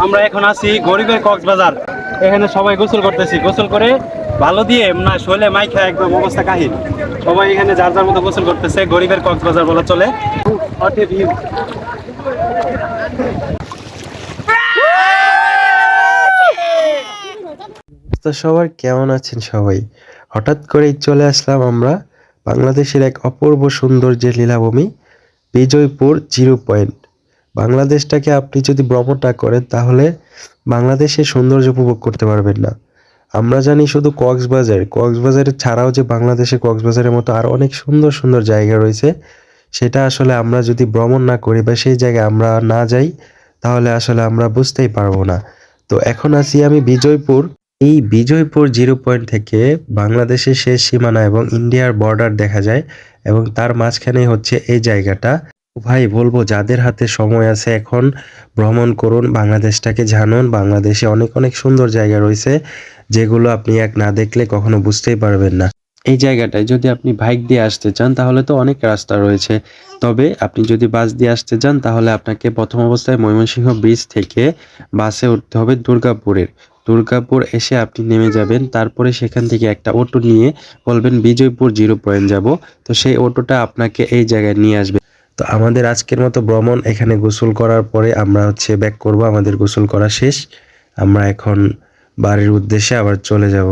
আমরা এখন আছি গরিবের কক্সবাজার। এখানে সবাই গোসল করতেছি, গোসল করে ভালো দিয়ে না শৈলে মাইখা একদম অবস্থা কাহিল। সবাই এখানে যার যার মতো গোসল করতেছে, গরিবের কক্সবাজার বলা চলে। তো সবার কেমন আছেন সবাই? হঠাৎ করেই চলে আসলাম আমরা বাংলাদেশের এক অপূর্ব সুন্দর যে লীলাভূমি বিজয়পুর জিরো পয়েন্ট। বাংলাদেশটাকে আপনি যদি ভ্রমণ না করেন তাহলে বাংলাদেশের সৌন্দর্য উপভোগ করতে পারবেন না। আমরা জানি শুধু কক্সবাজার ছাড়াও যে বাংলাদেশে কক্সবাজারের মতো আরো অনেক সুন্দর সুন্দর জায়গা রয়েছে, সেটা আসলে আমরা যদি ভ্রমণ না করি বা সেই জায়গায় আমরা না যাই তাহলে আসলে আমরা বুঝতেই পারবো না। তো এখন আছি আমি বিজয়পুর। এই বিজয়পুর জিরো পয়েন্ট থেকে বাংলাদেশের শেষ সীমানা এবং ইন্ডিয়ার বর্ডার দেখা যায় এবং তার মাঝখানেই হচ্ছে এই জায়গাটা। ভাই বলবো যাদের হাতে সময় আছে এখন ভ্রমণ করুন, বাংলাদেশটাকে জানুন। বাংলাদেশে অনেক অনেক সুন্দর জায়গা রয়েছে যেগুলো আপনি এক না দেখলে কখনো বুঝতেই পারবেন না। এই জায়গাটায় যদি আপনি বাইক দিয়ে আসতে চান তাহলে তো অনেক রাস্তা রয়েছে, তবে আপনি যদি বাস দিয়ে আসতে চান তাহলে আপনাকে প্রথম অবস্থায় ময়মনসিংহ ব্রিজ থেকে বাসে উঠতে হবে দুর্গাপুর এসে আপনি নেমে যাবেন। তারপরে সেখান থেকে একটা অটো নিয়ে বলবেন বিজয়পুর জিরো পয়েন্ট যাব, তো সেই অটোটা আপনাকে এই জায়গায় নিয়ে আসবে। তো আমাদের আজকের মতো ভ্রমণ এখানে গোসল করার পরে আমরা হচ্ছে ব্যাক করব। আমাদের গোসল করা শেষ, আমরা এখন বাড়ির উদ্দেশ্যে আবার চলে যাব।